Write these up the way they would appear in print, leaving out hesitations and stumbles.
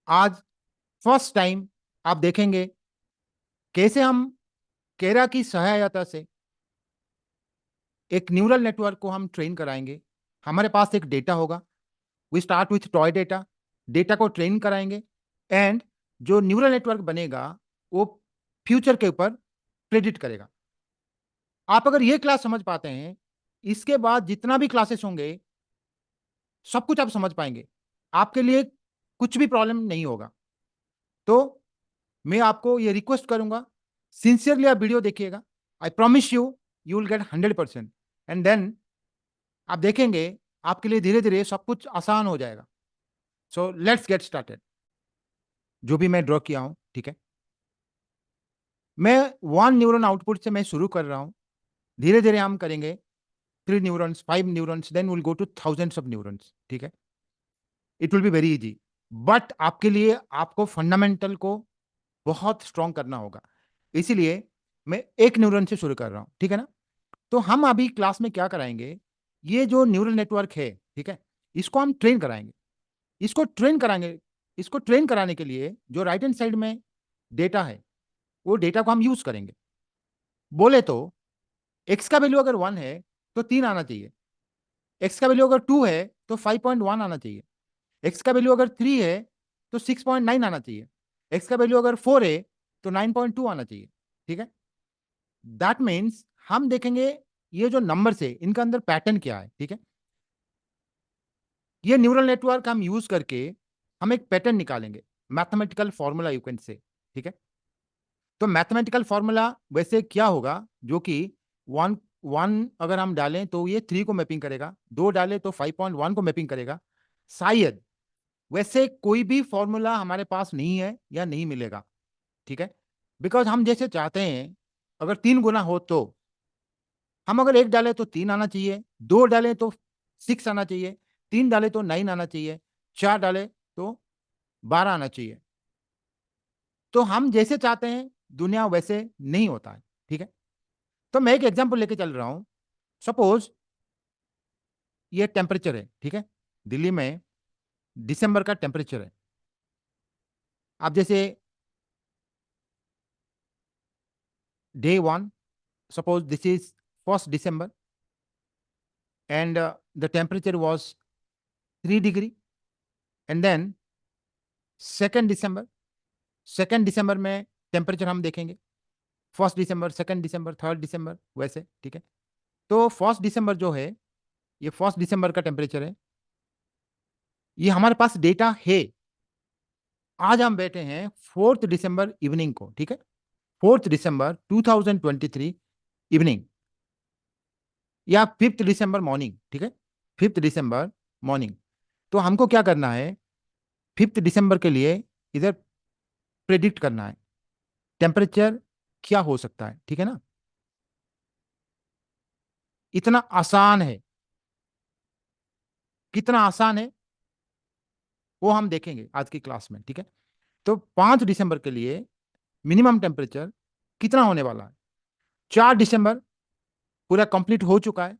आज first time आप देखेंगे कैसे हम केरा की सहायता से एक न्यूरल नेटवर्क को हम ट्रेन कराएंगे। हमारे पास एक डेटा होगा, we start with toy data. Data को ट्रेन कराएंगे एंड जो न्यूरल नेटवर्क बनेगा वो फ्यूचर के ऊपर प्रेडिक्ट करेगा। आप अगर ये क्लास समझ पाते हैं, इसके बाद जितना भी क्लासेस होंगे सब कुछ आप समझ पाएंगे। आपके लिए कुछ भी प्रॉब्लम नहीं होगा। तो मैं आपको ये रिक्वेस्ट करूंगा, सिंसियरली आप वीडियो देखिएगा। I promise you will get 100%। And then आप देखेंगे आपके लिए धीरे धीरे सब कुछ आसान हो जाएगा। So let's get started. जो भी मैं ड्रॉ किया हूं, ठीक है, मैं 1 न्यूरॉन आउटपुट से मैं शुरू कर रहा हूं। धीरे धीरे हम करेंगे 3 neurons, 5 neurons, then will go to thousands of neurons. ठीक है, it will be very easy. But आपके लिए आपको फंडामेंटल को बहुत स्ट्रॉन्ग करना होगा। इसीलिए मैं 1 न्यूरॉन से शुरू कर रहा हूं, ठीक है ना। तो हम अभी क्लास में क्या कराएंगे, ये जो न्यूरल नेटवर्क है, ठीक है, इसको हम ट्रेन कराएंगे। इसको ट्रेन कराएंगे। इसको ट्रेन कराने के लिए जो राइट हैंड साइड में डेटा है, वो डेटा को हम यूज करेंगे। बोले तो एक्स का वैल्यू अगर 1 है तो 3 आना चाहिए। एक्स का वैल्यू अगर 2 है तो 5.1 आना चाहिए। एक्स का वैल्यू अगर 3 है तो 6.9 आना चाहिए। एक्स का वैल्यू अगर 4 है तो 9.2 आना चाहिए। ठीक है, दैट मीन्स हम देखेंगे ये जो नंबर है इनका अंदर पैटर्न क्या है। ठीक है, ये न्यूरल नेटवर्क हम यूज करके हम एक पैटर्न निकालेंगे, mathematical formula you can say. ठीक है, तो मैथमेटिकल फॉर्मूला वैसे क्या होगा, जो कि 1 1 अगर हम डालें तो ये 3 को मैपिंग करेगा, 2 डालें तो 5.1 को मैपिंग करेगा। शायद वैसे कोई भी फॉर्मूला हमारे पास नहीं है या नहीं मिलेगा। ठीक है, बिकॉज हम जैसे चाहते हैं, अगर 3 गुना हो तो हम अगर 1 डालें तो 3 आना चाहिए, 2 डालें तो 6 आना चाहिए, 3 डालें तो 9 आना चाहिए, 4 डालें तो 12 आना चाहिए। तो हम जैसे चाहते हैं दुनिया वैसे नहीं होता है। ठीक है, तो मैं एक एग्जांपल लेके चल रहा हूं। सपोज ये टेम्परेचर है, ठीक है, दिल्ली में दिसंबर का टेम्परेचर है। आप जैसे day 1, suppose this is 1 December and the temperature was 3 degree, and then 2 December, 2 December में टेम्परेचर हम देखेंगे 1 December, 2 December, 3rd December वैसे। ठीक है, तो 1 December जो है, ये 1 December का टेम्परेचर है। ये हमारे पास डेटा है। आज हम बैठे हैं 4th December इवनिंग को। ठीक है, 4th December 2023 इवनिंग या 5th December मॉर्निंग। ठीक है, 5th December मॉर्निंग। तो हमको क्या करना है, 5th December के लिए इधर प्रेडिक्ट करना है टेम्परेचर क्या हो सकता है। ठीक है ना, इतना आसान है। कितना आसान है वो हम देखेंगे आज की क्लास में। ठीक है, तो 5 दिसंबर के लिए मिनिमम टेम्परेचर कितना होने वाला है। 4 दिसंबर पूरा कंप्लीट हो चुका है।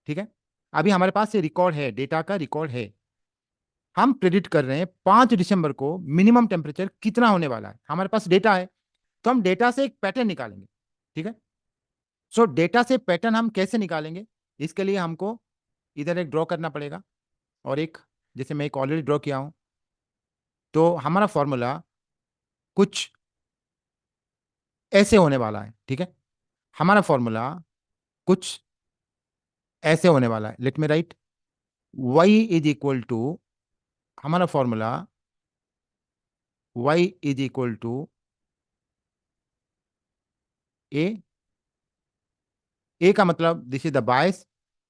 ठीक है, अभी हमारे पास ये रिकॉर्ड है, डेटा का रिकॉर्ड है। हम प्रेडिक्ट कर रहे हैं 5 दिसंबर को मिनिमम टेम्परेचर कितना होने वाला है। हमारे पास डेटा है, तो हम डेटा से एक पैटर्न निकालेंगे। ठीक है, सो डेटा से पैटर्न हम कैसे निकालेंगे, इसके लिए हमको इधर एक ड्रॉ करना पड़ेगा। और एक, जैसे मैं एक ऑलरेडी ड्रॉ किया हूं, तो हमारा फॉर्मूला कुछ ऐसे होने वाला है। ठीक है, हमारा फॉर्मूला कुछ ऐसे होने वाला है। Let me write, y is equal to, हमारा formula y is equal to A. A का मतलब this is the bias,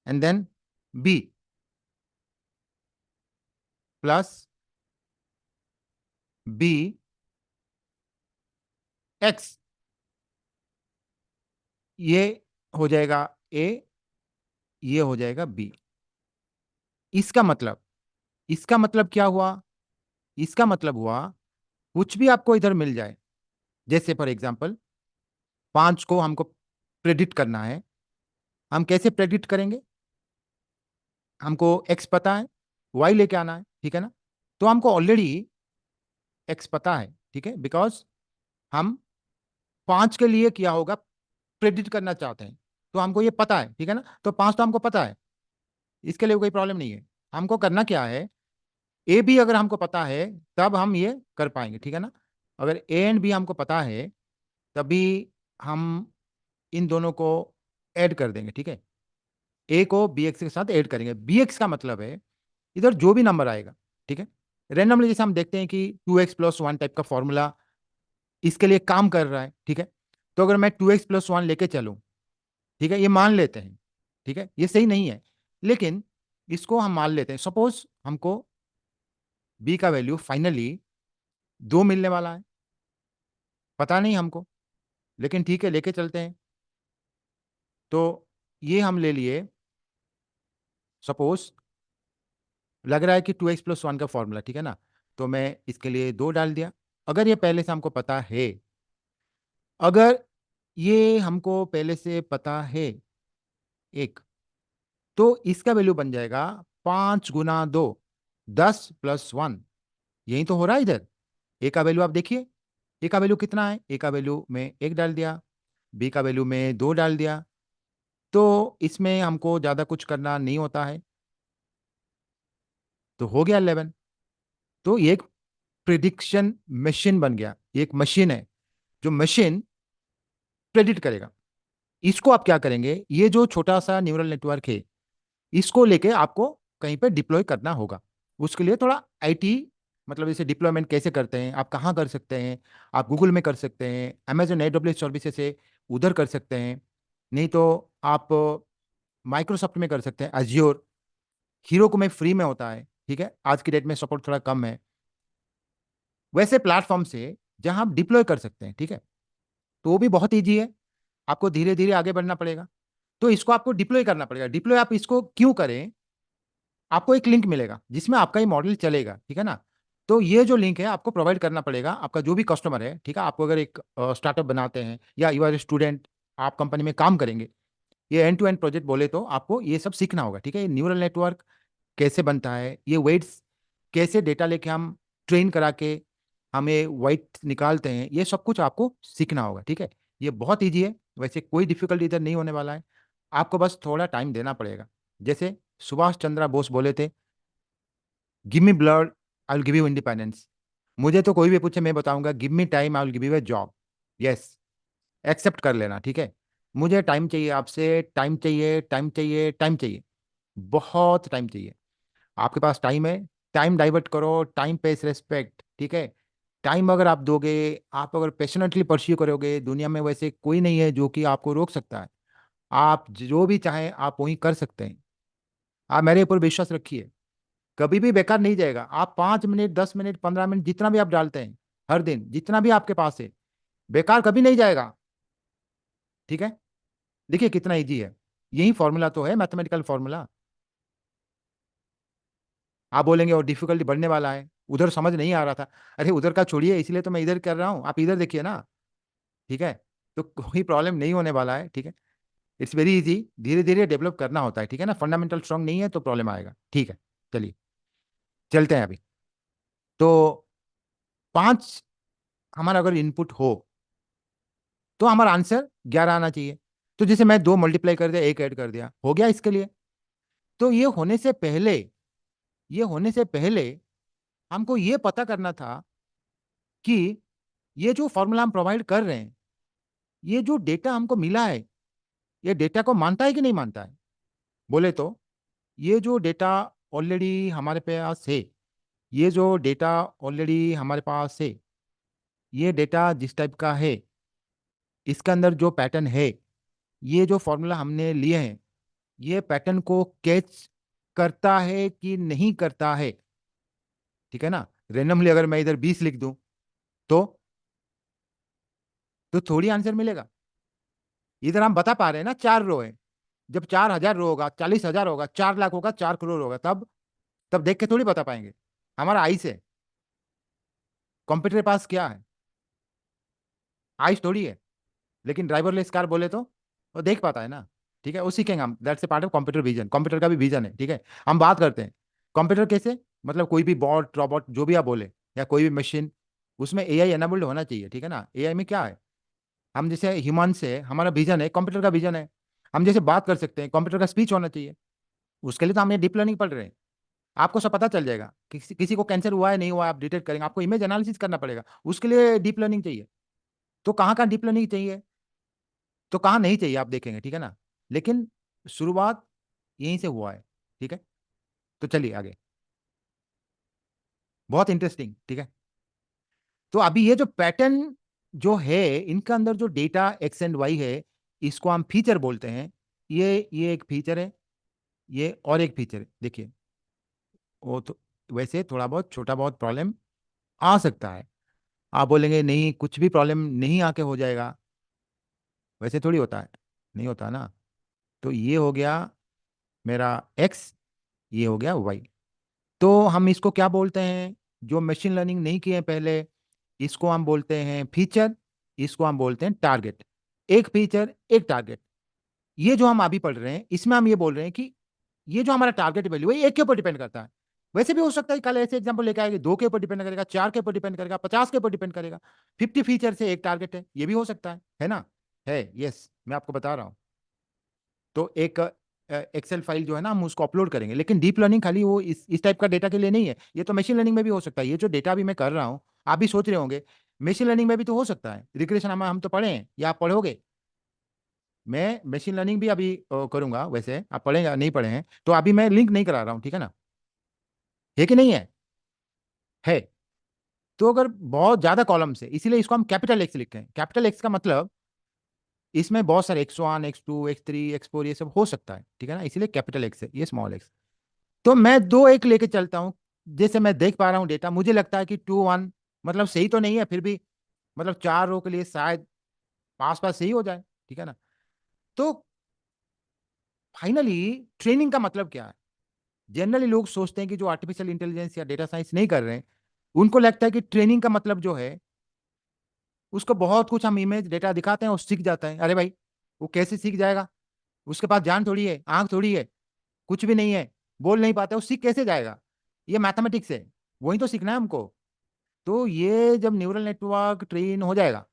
and then B plus B X, ये हो जाएगा ए, ये हो जाएगा बी। इसका मतलब, इसका मतलब क्या हुआ, इसका मतलब हुआ कुछ भी आपको इधर मिल जाए। जैसे फॉर एग्जांपल 5 को हमको प्रेडिक्ट करना है। हम कैसे प्रेडिक्ट करेंगे, हमको एक्स पता है, वाई लेके आना है। ठीक है ना, तो हमको ऑलरेडी एक्स पता है, ठीक है, बिकॉज हम 5 के लिए किया होगा, प्रेडिक्ट करना चाहते हैं, तो हमको ये पता है, ठीक है ना, तो 5 तो हमको पता है, इसके लिए कोई प्रॉब्लम नहीं है। हमको करना क्या है, ए बी अगर हमको पता है तब हम ये कर पाएंगे, ठीक है ना। अगर ए एंड बी हमको पता है तभी हम इन दोनों को ऐड कर देंगे, ठीक है। ए को बी एक्स के साथ ऐड करेंगे, बी एक्स का मतलब है इधर जो भी नंबर आएगा, ठीक है, रेंडमली, जैसे हम देखते हैं कि 2x+1 टाइप का फॉर्मूला इसके लिए काम कर रहा है, ठीक है। तो अगर मैं 2x+1 लेके चलूं, ठीक है, ये मान लेते हैं, ठीक है, ये सही नहीं है, लेकिन इसको हम मान लेते हैं, सपोज हमको बी का वैल्यू फाइनली 2 मिलने वाला है, पता नहीं हमको, लेकिन ठीक है, लेके चलते हैं। तो ये हम ले लिए, सपोज लग रहा है कि 2x+1 का फॉर्मूला, ठीक है ना, तो मैं इसके लिए 2 डाल दिया। अगर ये पहले से हमको पता है, अगर ये हमको पहले से पता है एक, तो इसका वैल्यू बन जाएगा 5 × 2, 10+1। यही तो हो रहा है इधर। ए का वैल्यू आप देखिए, ए का वैल्यू कितना है, ए का वैल्यू में 1 डाल दिया, बी का वैल्यू में 2 डाल दिया, तो इसमें हमको ज़्यादा कुछ करना नहीं होता है, तो हो गया 11। तो ये एक प्रिडिक्शन मशीन बन गया, ये एक मशीन है जो मशीन प्रेडिक्ट करेगा। इसको आप क्या करेंगे, ये जो छोटा सा न्यूरल नेटवर्क है, इसको लेके आपको कहीं पे डिप्लॉय करना होगा। उसके लिए थोड़ा आईटी, मतलब जैसे डिप्लॉयमेंट कैसे करते हैं, आप कहाँ कर सकते हैं, आप गूगल में कर सकते हैं, अमेजन AWS सर्विसेज से उधर कर सकते हैं, नहीं तो आप माइक्रोसॉफ्ट में कर सकते हैं, अज्योर, हीरो को में फ्री में होता है, ठीक है, आज की डेट में सपोर्ट थोड़ा कम है, वैसे प्लेटफॉर्म से जहां आप डिप्लॉय कर सकते हैं, ठीक है। तो वो भी बहुत ईजी है, आपको धीरे धीरे आगे बढ़ना पड़ेगा, तो इसको आपको डिप्लॉय करना पड़ेगा। डिप्लॉय आप इसको क्यों करें, आपको एक लिंक मिलेगा जिसमें आपका ये मॉडल चलेगा, ठीक है ना। तो ये जो लिंक है आपको प्रोवाइड करना पड़ेगा, आपका जो भी कस्टमर है, ठीक है, आपको अगर एक स्टार्टअप बनाते हैं या यू आर स्टूडेंट, आप कंपनी में काम करेंगे, ये एंड टू एंड प्रोजेक्ट बोले तो आपको ये सब सीखना होगा, ठीक है। ये न्यूरल नेटवर्क कैसे बनता है, ये वेट्स कैसे डेटा लेके हम ट्रेन करा के हमें वाइट निकालते हैं, ये सब कुछ आपको सीखना होगा, ठीक है। ये बहुत ईजी है, वैसे कोई डिफिकल्ट इधर नहीं होने वाला है, आपको बस थोड़ा टाइम देना पड़ेगा। जैसे सुभाष चंद्र बोस बोले थे, give me blood, I will give you independence. मुझे तो कोई भी पूछे मैं बताऊंगा, give me time, I will give you a job. Yes, accept कर लेना, ठीक है। मुझे टाइम चाहिए आपसे, टाइम चाहिए, टाइम चाहिए, टाइम चाहिए, बहुत टाइम चाहिए। आपके पास टाइम है, टाइम डाइवर्ट करो, टाइम पेस रेस्पेक्ट, ठीक है। टाइम अगर आप दोगे, आप अगर पैशनेटली परस्यू करोगे, दुनिया में वैसे कोई नहीं है जो कि आपको रोक सकता है। आप जो भी चाहें आप वही कर सकते हैं, आप मेरे ऊपर विश्वास रखिए, कभी भी बेकार नहीं जाएगा। आप 5 मिनट, 10 मिनट, 15 मिनट, जितना भी आप डालते हैं हर दिन, जितना भी आपके पास है, बेकार कभी नहीं जाएगा, ठीक है। देखिए कितना इजी है, यही फॉर्मूला तो है, मैथमेटिकल फॉर्मूला। आप बोलेंगे और डिफिकल्टी बढ़ने वाला है, उधर समझ नहीं आ रहा था, अरे उधर का छोड़िए, इसलिए तो मैं इधर कर रहा हूँ, आप इधर देखिए ना, ठीक है। तो कोई प्रॉब्लम नहीं होने वाला है, ठीक है। इट्स वेरी इजी, धीरे धीरे डेवलप करना होता है, ठीक है ना, फंडामेंटल स्ट्रांग नहीं है तो प्रॉब्लम आएगा, ठीक है। चलिए चलते हैं अभी। तो 5 हमारा अगर इनपुट हो तो हमारा आंसर 11 आना चाहिए। तो जैसे मैं 2 मल्टीप्लाई कर दिया, 1 ऐड कर दिया, हो गया इसके लिए। तो ये होने से पहले हमको ये पता करना था कि ये जो फॉर्मूला हम प्रोवाइड कर रहे हैं, ये जो डेटा हमको मिला है, ये डेटा को मानता है कि नहीं मानता है। बोले तो ये जो डेटा ऑलरेडी हमारे पास है, ये जो डेटा ऑलरेडी हमारे पास है, ये डेटा जिस टाइप का है, इसके अंदर जो पैटर्न है, ये जो फॉर्मूला हमने लिए हैं, ये पैटर्न को कैच करता है कि नहीं करता है, ठीक है ना। रेंडमली अगर मैं इधर 20 लिख दूं तो थोड़ी आंसर मिलेगा। इधर हम बता पा रहे हैं ना, 4 रो है, जब 4,000 रो होगा, 40,000 होगा, 4 लाख होगा, 4 करोड़ होगा, तब देख के थोड़ी बता पाएंगे। हमारा आइस है, कंप्यूटर के पास क्या है, आइस थोड़ी है। लेकिन ड्राइवरलेस कार बोले तो वो देख पाता है ना, ठीक है, वो सीखेंगे हम, that's a part of computer vision, computer का भी विजन है, ठीक है। हम बात करते हैं कंप्यूटर कैसे, मतलब कोई भी बॉट, रोबोट, जो भी आप बोले, या कोई भी मशीन, उसमें एआई एनेबल्ड होना चाहिए, ठीक है ना। एआई में क्या है, हम जैसे ह्यूमन से, हमारा विजन है, कंप्यूटर का विजन है, हम जैसे बात कर सकते हैं, कंप्यूटर का स्पीच होना चाहिए। उसके लिए तो हम ये डीप लर्निंग पढ़ रहे हैं। आपको सब पता चल जाएगा, किसी को कैंसर हुआ है नहीं हुआ है, आप डिटेक्ट करेंगे, आपको इमेज एनालिसिस करना पड़ेगा, उसके लिए डीप लर्निंग चाहिए। तो कहाँ कहाँ डीप लर्निंग चाहिए, तो कहाँ नहीं चाहिए, आप देखेंगे, ठीक है ना। लेकिन शुरुआत यहीं से हुआ है, ठीक है। तो चलिए आगे, बहुत इंटरेस्टिंग, ठीक है। तो अभी ये जो पैटर्न जो है, इनका अंदर जो डेटा एक्स एंड वाई है, इसको हम फीचर बोलते हैं। ये एक फीचर है, ये और एक फीचर है, देखिए। वो तो वैसे थोड़ा बहुत छोटा बहुत प्रॉब्लम आ सकता है। आप बोलेंगे नहीं, कुछ भी प्रॉब्लम नहीं आके हो जाएगा, वैसे थोड़ी होता है, नहीं होता ना। तो ये हो गया मेरा एक्स, ये हो गया वाई। तो हम इसको क्या बोलते हैं, जो मशीन लर्निंग नहीं किए हैं पहले, इसको हम बोलते हैं फीचर, इसको हम बोलते हैं टारगेट। एक फीचर एक टारगेट, ये जो हम अभी पढ़ रहे हैं, इसमें हम ये बोल रहे हैं कि ये जो हमारा टारगेट वैल्यू है, एक के ऊपर डिपेंड करता है। वैसे भी हो सकता है कल ऐसे एग्जांपल लेके आएंगे, 2 के ऊपर डिपेंड करेगा, 4 के ऊपर डिपेंड करेगा, 50 के ऊपर डिपेंड करेगा। 50 फीचर से एक टारगेट है, ये भी हो सकता है ना। है, यस, मैं आपको बता रहा हूं। तो एक एक्सेल फाइल जो है ना, हम उसको अपलोड करेंगे। लेकिन डीप लर्निंग खाली वो इस टाइप का डेटा के लिए नहीं है, ये तो मशीन लर्निंग में भी हो सकता है। ये जो डेटा भी मैं कर रहा हूँ, आप भी सोच रहे होंगे मशीन लर्निंग में भी तो हो सकता है। रिग्रेशन हम तो पढ़े हैं, या आप पढ़ोगे। मैं मशीन लर्निंग भी अभी करूंगा, वैसे आप पढ़ेंगे नहीं पढ़े हैं तो अभी मैं लिंक नहीं करा रहा हूँ, ठीक है ना। है कि नहीं है, है। तो अगर बहुत ज्यादा कॉलम्स है, इसीलिए इसको हम कैपिटल एक्स लिखते हैं। कैपिटल एक्स का मतलब इसमें बहुत सारे X1 X2 X3 X4 ये सब हो सकता है, ठीक है ना, इसीलिए कैपिटल एक्स है, ये स्मॉल एक्स। तो मैं 2 1 लेके चलता हूँ। जैसे मैं देख पा रहा हूँ डेटा, मुझे लगता है कि 2 1 मतलब सही तो नहीं है, फिर भी मतलब 4 रो के लिए शायद पास पास सही हो जाए, ठीक है ना। तो फाइनली ट्रेनिंग का मतलब क्या है। जनरली लोग सोचते हैं कि जो आर्टिफिशियल इंटेलिजेंस या डेटा साइंस नहीं कर रहे हैं, उनको लगता है कि ट्रेनिंग का मतलब जो है, उसको बहुत कुछ हम इमेज डेटा दिखाते हैं और सीख जाता है। अरे भाई, वो कैसे सीख जाएगा, उसके पास जान थोड़ी है, आंख थोड़ी है, कुछ भी नहीं है, बोल नहीं पाता, वो सीख कैसे जाएगा। ये मैथमेटिक्स है, वही तो सीखना है हमको। तो ये जब न्यूरल नेटवर्क ट्रेन हो जाएगा,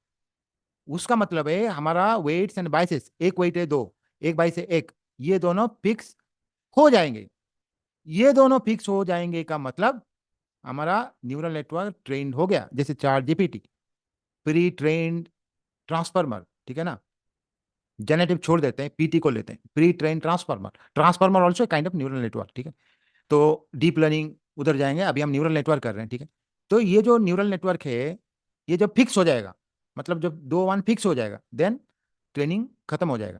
उसका मतलब है हमारा वेट्स एंड बाइसेस, एक वेट है 2, एक बाइस है 1, ये दोनों फिक्स हो जाएंगे। ये दोनों फिक्स हो जाएंगे का मतलब हमारा न्यूरल नेटवर्क ट्रेंड हो गया। जैसे चार जीपीटी, प्री ट्रेन्ड ट्रांसफॉर्मर, ठीक है ना। जेनेटिव छोड़ देते हैं, पीटी को लेते हैं, pre train transformer. Transformer also kind of neural network, ठीक है। तो डीप लर्निंग उधर जाएंगे, अभी हम न्यूरल नेटवर्क कर रहे हैं, ठीक है। तो ये जो न्यूरल नेटवर्क है, ये जब फिक्स हो जाएगा, मतलब जब 2 1 फिक्स हो जाएगा, देन ट्रेनिंग खत्म हो जाएगा।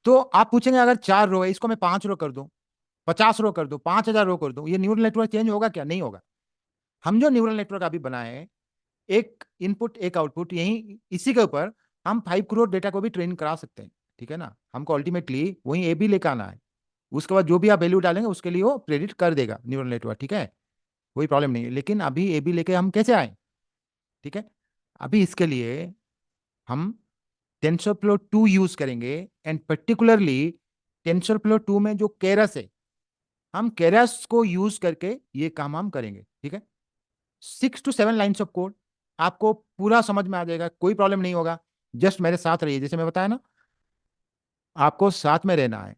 तो आप पूछेंगे अगर 4 रो है, इसको मैं 5 रो कर दूं, 50 रो कर दूं, 5000 रो कर दूं, ये न्यूरल नेटवर्क चेंज होगा क्या, नहीं होगा। हम जो न्यूरल नेटवर्क अभी बनाए हैं, एक इनपुट एक आउटपुट, यही इसी के ऊपर हम 5 करोड़ डेटा को भी ट्रेन करा सकते हैं, ठीक है ना। हमको अल्टीमेटली वही ए भी लेकर आना है, उसके बाद जो भी आप वैल्यू डालेंगे उसके लिए वो प्रेडिक्ट कर देगा न्यूरल नेटवर्क, ठीक है। कोई प्रॉब्लम नहीं है। लेकिन अभी ए बी लेके हम कैसे आए, ठीक है। अभी इसके लिए हम टेंसरफ्लो 2 यूज करेंगे, एंड पर्टिकुलरली टेंसरफ्लो 2 में जो केरस है, हम केरस को यूज करके ये काम हम करेंगे, ठीक है। 6 to 7 लाइन्स ऑफ कोड, आपको पूरा समझ में आ जाएगा, कोई प्रॉब्लम नहीं होगा। जस्ट मेरे साथ रहिए, जैसे मैं बताया ना, आपको साथ में रहना है।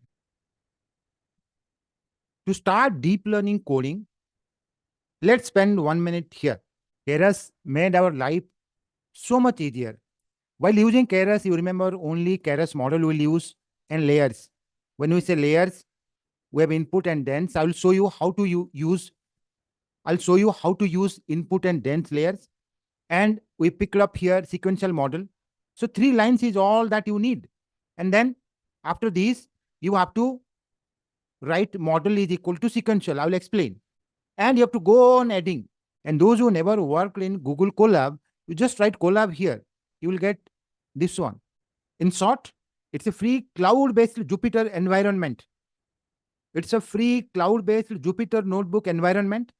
To start deep learning coding, let's spend 1 minute here. Keras made our life so much easier. While using Keras, you remember only Keras model we'll use and layers. When we say layers, we have input and dense. I will show you how to use. I'll show you how to use input and dense layers. And we picked up here sequential model. So 3 lines is all that you need. And then after this, you have to write model is equal to sequential. I will explain. And you have to go on adding. And those who never worked in Google Colab, you just write Colab here. You will get this one. In short, it's a free cloud-based Jupyter environment. It's a free cloud-based Jupyter notebook environment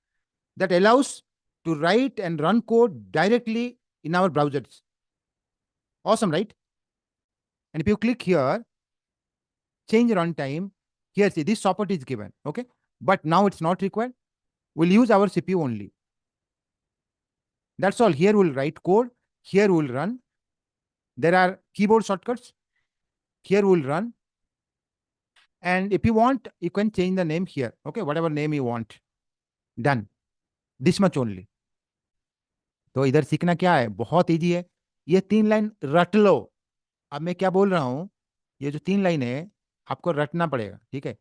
that allows to write and run code directly in our browsers. Awesome, right? And if you click here, change runtime, here see this support is given, okay? But now it's not required. We'll use our CPU only. That's all. Here we'll write code. Here we'll run. There are keyboard shortcuts. Here we'll run. And if you want, you can change the name here. Okay, whatever name you want. Done. This much only. तो इधर सीखना क्या है, बहुत easy है। ये 3 line रट लो। अब मैं क्या बोल रहा हूँ, ये जो 3 लाइन है आपको रटना पड़ेगा, ठीक है।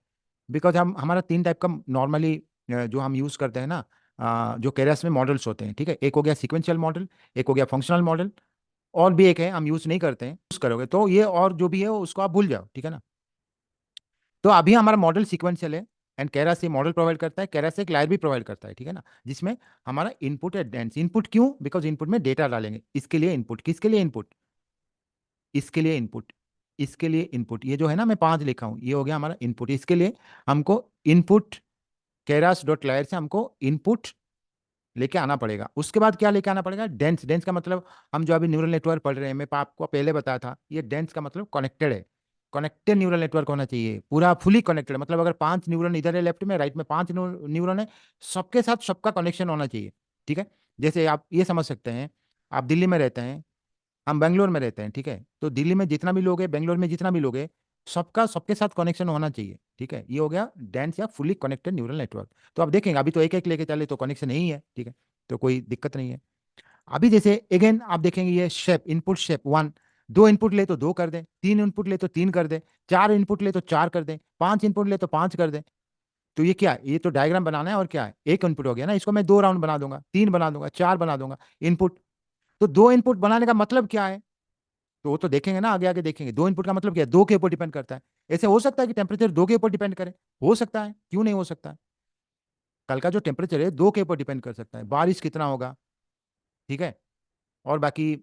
बिकॉज हम हमारा 3 टाइप का नॉर्मली जो हम यूज करते हैं ना, जो केरस में मॉडल्स होते हैं, ठीक है। एक हो गया सीक्वेंशियल मॉडल, एक हो गया फंक्शनल मॉडल, और भी एक है हम यूज नहीं करते हैं। यूज करोगे तो ये और जो भी है उसको आप भूल जाओ, ठीक है ना। तो अभी हमारा मॉडल सीक्वेंशियल है, एंड केरस ये मॉडल प्रोवाइड करता है, केरस एक लायर भी प्रोवाइड करता है, ठीक है ना, जिसमें हमारा इनपुट है डेंस। इनपुट क्यों? बिकॉज इनपुट में डेटा डालेंगे, इसके लिए इनपुट। किसके लिए इनपुट? इसके लिए इनपुट। इसके लिए इनपुट, ये जो है ना मैं 5 लिखा हूं, ये हो गया हमारा इनपुट। इसके लिए हमको इनपुट केरास डॉट लायर से हमको इनपुट लेके आना पड़ेगा। उसके बाद क्या लेके आना पड़ेगा? डेंस। डेंस का मतलब हम जो अभी न्यूरल नेटवर्क पढ़ रहे हैं, मैं आपको पहले बताया था, ये डेंस का मतलब कनेक्टेड है। कनेक्टेड न्यूरल नेटवर्क होना चाहिए, पूरा फुली कनेक्टेड। मतलब अगर 5 न्यूरॉन इधर है लेफ्ट में, राइट में 5 न्यूरॉन है, सबके साथ सबका कनेक्शन होना चाहिए, ठीक है। जैसे आप ये समझ सकते हैं, आप दिल्ली में रहते हैं, हम बेंगलोर में रहते हैं, ठीक है। तो दिल्ली में जितना भी लोग है, बेंगलोर में जितना भी लोग है, सबका सबके साथ कनेक्शन होना चाहिए, ठीक है। ये हो गया डेंस या फुली कनेक्टेड न्यूरल नेटवर्क। तो आप देखेंगे अभी तो एक एक लेके चले तो कनेक्शन नहीं है, ठीक है, तो कोई दिक्कत नहीं है। अभी जैसे अगेन आप देखेंगे ये शेप, इनपुट शेप 1, 2 इनपुट ले तो 2 कर दें, 3 इनपुट ले तो 3 कर दें, 4 इनपुट ले तो 4 कर दें, 5 इनपुट ले तो 5 कर दें। तो ये क्या है? ये तो डायग्राम बनाना है, और क्या है, एक इनपुट हो गया ना, इसको मैं 2 राउंड बना दूंगा, 3 बना दूंगा, 4 बना दूंगा इनपुट। तो 2 इनपुट बनाने का मतलब क्या है? तो वो तो देखेंगे ना, आगे आगे देखेंगे। 2 इनपुट का मतलब क्या है? 2 के ऊपर डिपेंड करता है। ऐसे हो सकता है कि टेम्परेचर 2 के ऊपर डिपेंड करे? हो सकता है, क्यों नहीं हो सकता है। कल का जो टेम्परेचर है 2 के ऊपर डिपेंड कर सकता है, बारिश कितना होगा, ठीक है। और बाकी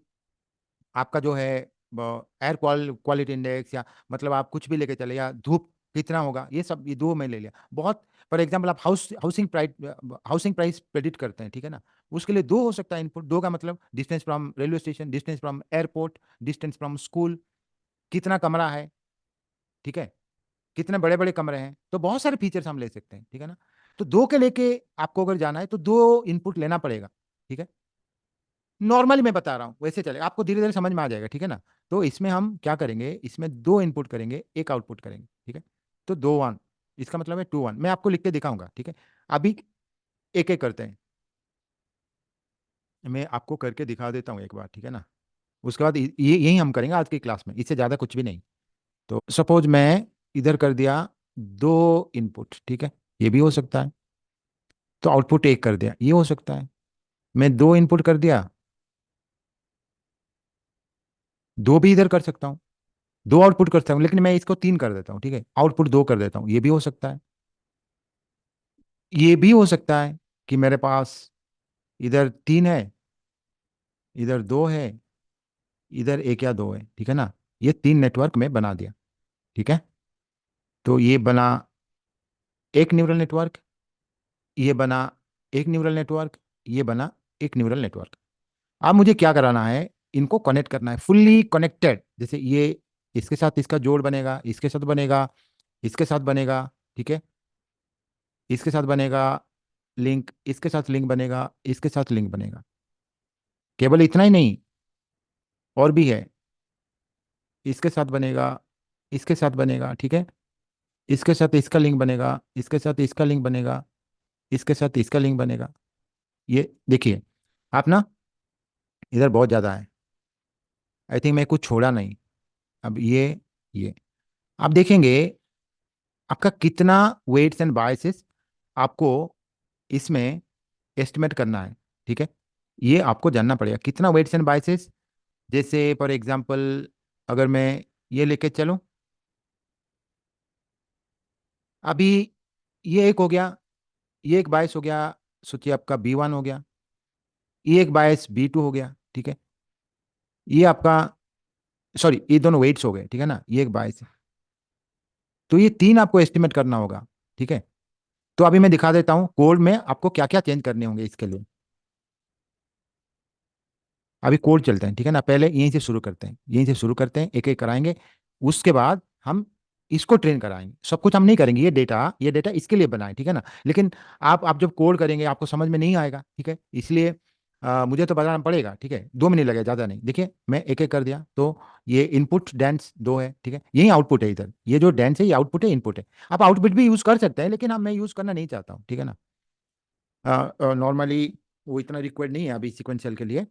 आपका जो है एयर क्वालिटी इंडेक्स, या मतलब आप कुछ भी लेके चले, या धूप कितना होगा, ये सब ये 2 में ले लिया बहुत। फॉर एग्जाम्पल आप हाउसिंग प्राइस प्रेडिक्ट करते हैं, ठीक है ना, उसके लिए 2 हो सकता है इनपुट। 2 का मतलब distance from railway station, distance from airport, distance from school, कितना कमरा है, ठीक है, कितने बड़े बड़े कमरे हैं, तो बहुत सारे फीचर्स हम ले सकते हैं, ठीक है ना। तो 2 के लेके आपको अगर जाना है तो 2 इनपुट लेना पड़ेगा, ठीक है। नॉर्मली मैं बता रहा हूँ, वैसे चले आपको धीरे धीरे समझ में आ जाएगा, ठीक है ना। तो इसमें हम क्या करेंगे, इसमें 2 इनपुट करेंगे, एक आउटपुट करेंगे, ठीक है। तो 2 1, इसका मतलब है 2 1। मैं आपको लिख के दिखाऊंगा, ठीक है। अभी एक एक करते हैं, मैं आपको करके दिखा देता हूँ एक बार, ठीक है ना। उसके बाद ये यही हम करेंगे आज की क्लास में, इससे ज़्यादा कुछ भी नहीं। तो सपोज मैं इधर कर दिया 2 इनपुट, ठीक है, ये भी हो सकता है। तो आउटपुट 1 कर दिया, ये हो सकता है। मैं 2 इनपुट कर दिया, 2 भी इधर कर सकता हूँ, 2 आउटपुट कर सकता हूँ, लेकिन मैं इसको 3 कर देता हूँ, ठीक है, आउटपुट 2 कर देता हूँ, ये भी हो सकता है। ये भी हो सकता है कि मेरे पास इधर 3 है, इधर 2 है, इधर 1 या 2 है, ठीक है ना। ये 3 नेटवर्क में बना दिया, ठीक है। तो ये बना एक न्यूरल नेटवर्क, ये बना एक न्यूरल नेटवर्क, ये बना एक न्यूरल नेटवर्क। अब मुझे क्या कराना है, इनको कनेक्ट करना है, फुल्ली कनेक्टेड। जैसे ये इसके साथ इसका जोड़ बनेगा, इसके साथ बनेगा, इसके साथ बनेगा, ठीक है, इसके साथ बनेगा लिंक, इसके साथ लिंक बनेगा, इसके साथ लिंक बनेगा। केवल इतना ही नहीं, और भी है, इसके साथ बनेगा, इसके साथ बनेगा, ठीक है, इसके साथ इसका लिंक बनेगा, इसके साथ इसका लिंक बनेगा, इसके साथ इसका लिंक बनेगा। ये देखिए, आप ना इधर बहुत ज़्यादा है, आई थिंक मैं कुछ छोड़ा नहीं। अब ये आप देखेंगे आपका कितना वेट्स एंड बायसेस आपको इसमें एस्टिमेट करना है, ठीक है। ये आपको जानना पड़ेगा कितना वेट्स एंड बायसेस। जैसे फॉर एग्जांपल अगर मैं ये लेके चलूं, अभी ये एक हो गया, ये एक बायस हो गया, सोचिए आपका B1 हो गया, ये एक बायस B2 हो गया, ठीक है। ये आपका, सॉरी, ये दोनों वेट्स हो गए, ठीक है ना, ये एक बायस है। तो ये 3 आपको एस्टिमेट करना होगा, ठीक है। तो अभी मैं दिखा देता हूँ कोड में आपको क्या क्या चेंज करने होंगे इसके लिए। अभी कोड चलते हैं, ठीक है ना, पहले यहीं से शुरू करते हैं, यहीं से शुरू करते हैं, एक एक कराएंगे। उसके बाद हम इसको ट्रेन कराएंगे, सब कुछ हम नहीं करेंगे, ये डेटा इसके लिए बनाए, ठीक है ना। लेकिन आप जब कोड करेंगे आपको समझ में नहीं आएगा, ठीक है, इसलिए मुझे तो बताना पड़ेगा, ठीक है, 2 मिनट लगे, ज़्यादा नहीं। देखिए मैं एक एक कर दिया, तो ये इनपुट डेंस 2 है, ठीक है, यही आउटपुट है इधर, ये जो डेंस है ये आउटपुट है, इनपुट है। आप आउटपुट भी यूज़ कर सकते हैं, लेकिन हम मैं यूज़ करना नहीं चाहता हूँ, ठीक है ना। नॉर्मली वो इतना रिक्वायर्ड नहीं है अभी सीक्वेंशियल के लिए,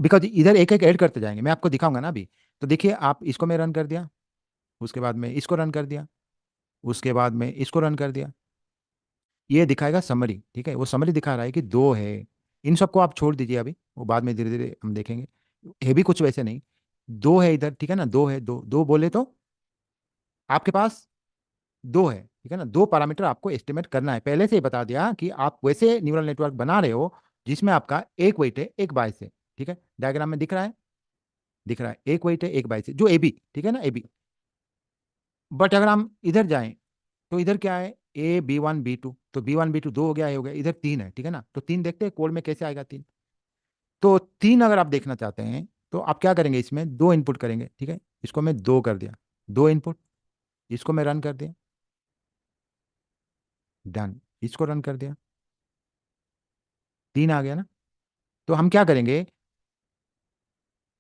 बिकॉज इधर एक एक ऐड करते जाएंगे, मैं आपको दिखाऊंगा ना अभी। तो देखिए आप इसको मैं रन कर दिया, उसके बाद में इसको रन कर दिया, उसके बाद में इसको रन कर दिया, ये दिखाएगा समरी, ठीक है, वो समरी दिखा रहा है कि 2 है। इन सबको आप छोड़ दीजिए अभी, वो बाद में धीरे धीरे हम देखेंगे, है भी कुछ वैसे नहीं। 2 है इधर, ठीक है ना, 2 है, दो दो बोले तो आपके पास 2 है, ठीक है ना। 2 पैरामीटर आपको एस्टिमेट करना है, पहले से ही बता दिया कि आप वैसे न्यूरल नेटवर्क बना रहे हो जिसमें आपका एक वेट है एक बायस है, ठीक है, डायग्राम में दिख रहा है, दिख रहा है, एक वेट है एक बायस है, जो ए बी, ठीक है ना, ए बी। बट अगर हम इधर जाएं, तो इधर क्या है, A B1 B2, तो B1 B2 2 हो गया, ए हो गया, इधर 3 है, ठीक है ना। तो 3 देखते हैं कोड में कैसे आएगा 3। तो 3 अगर आप देखना चाहते हैं तो आप क्या करेंगे, इसमें 2 इनपुट करेंगे, ठीक है, इसको मैं 2 कर दिया, 2 इनपुट, इसको मैं रन कर दिया, डन, इसको रन कर दिया, 3 आ गया ना। तो हम क्या करेंगे,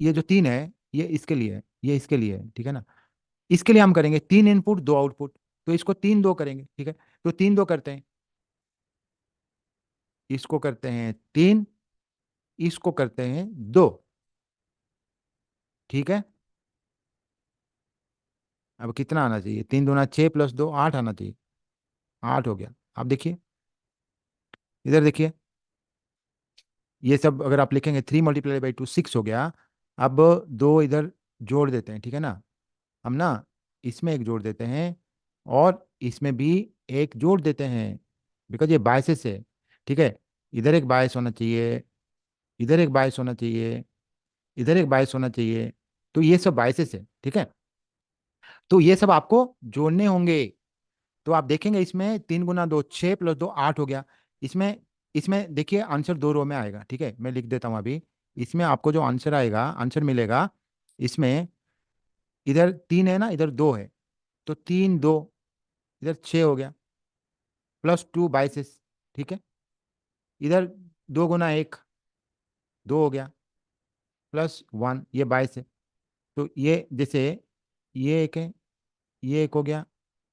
ये जो 3 है ये इसके लिए है, ये इसके लिए है, ठीक है ना। इसके लिए हम करेंगे 3 इनपुट 2 आउटपुट, तो इसको 3 2 करेंगे, ठीक है। तो 3 2 करते हैं, इसको करते हैं 3, इसको करते हैं 2, ठीक है। अब कितना आना चाहिए, 3 दूना 6 प्लस 2 8 आना चाहिए, 8 हो गया। आप देखिए, इधर देखिए, ये सब अगर आप लिखेंगे 3 × 2 6 हो गया। अब 2 इधर जोड़ देते हैं, ठीक है ना, हम ना इसमें एक जोड़ देते हैं, और इसमें भी एक जोड़ देते हैं, बिकॉज ये बायसेस है, ठीक है। इधर एक बायस होना चाहिए, इधर एक बायस होना चाहिए, इधर एक बायस होना चाहिए, तो ये सब बायसेस है, ठीक है। तो ये सब आपको जोड़ने होंगे। तो आप देखेंगे इसमें 3 × 2 6 प्लस 2 8 हो गया। इसमें इसमें देखिए आंसर 2 रो में आएगा, ठीक है, मैं लिख देता हूँ अभी। इसमें आपको जो आंसर आएगा, आंसर मिलेगा, इसमें इधर 3 है ना, इधर 2 है, तो 3 2, इधर 6 हो गया, +2 बाइसेस, ठीक है। इधर 2 × 1 2 हो गया, +1 ये 22 है। तो ये जैसे ये एक है, ये एक हो गया,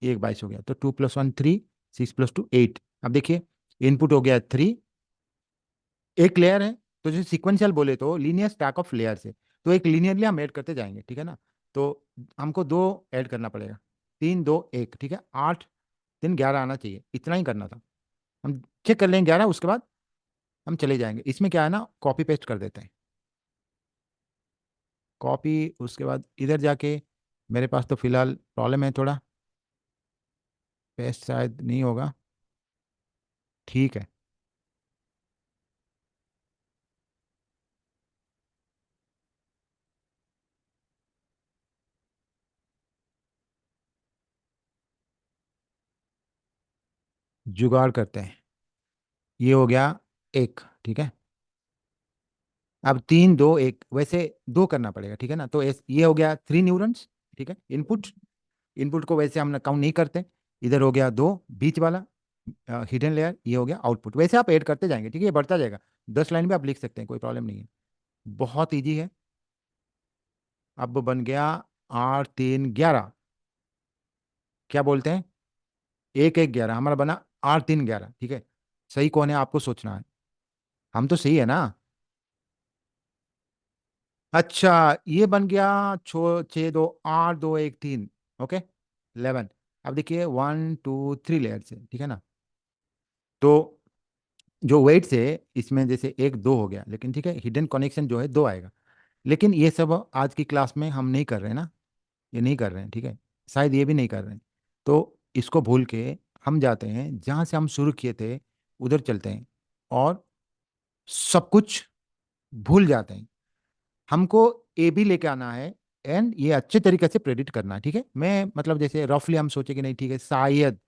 ये एक 22 हो गया, तो 2 + 1 3, 6 + 2 8। अब देखिए इनपुट हो गया 3, एक लेयर है, तो जैसे सीक्वेंशियल बोले तो लीनियर स्टैक ऑफ लेयर्स है, तो एक लीनियरली हम ऐड करते जाएंगे, ठीक है ना। तो हमको 2 ऐड करना पड़ेगा, 3 2 1, ठीक है, 8 3 11 आना चाहिए, इतना ही करना था। हम चेक कर लेंगे 11, उसके बाद हम चले जाएंगे। इसमें क्या है ना, कॉपी पेस्ट कर देते हैं, कॉपी, उसके बाद इधर जाके, मेरे पास तो फिलहाल प्रॉब्लम है थोड़ा, पेस्ट शायद नहीं होगा, ठीक है, जुगाड़ करते हैं। ये हो गया एक, ठीक है। अब 3 2 1, वैसे 2 करना पड़ेगा, ठीक है ना। तो ये हो गया 3 न्यूरॉन्स, ठीक है, इनपुट, इनपुट को वैसे हम काउंट नहीं करते। इधर हो गया 2 बीच वाला हिडन लेयर, ये हो गया आउटपुट, वैसे आप ऐड करते जाएंगे, ठीक है, ये बढ़ता जाएगा। 10 लाइन भी आप लिख सकते हैं, कोई प्रॉब्लम नहीं है, बहुत ईजी है। अब बन गया 8 3 11, क्या बोलते हैं, 1 1 11 हमारा बना, 8 3 11, ठीक है। सही कौन है आपको सोचना है, हम तो सही है ना। अच्छा, ये बन गया 6 2 8 2 1 3, ओके, 11। अब देखिए 1 2 3 लेयर से, ठीक है ना। तो जो वेट्स है इसमें जैसे 1 2 हो गया, लेकिन ठीक है, हिडन कनेक्शन जो है 2 आएगा। लेकिन ये सब आज की क्लास में हम नहीं कर रहे हैं ना, ये नहीं कर रहे हैं, ठीक है, शायद ये भी नहीं कर रहे हैं। तो इसको भूल के हम जाते हैं जहाँ से हम शुरू किए थे, उधर चलते हैं, और सब कुछ भूल जाते हैं। हमको ए बी लेके आना है, एंड ये अच्छे तरीके से प्रेडिक्ट करना है, ठीक है। मैं मतलब जैसे रफली हम सोचे कि नहीं, ठीक है, शायद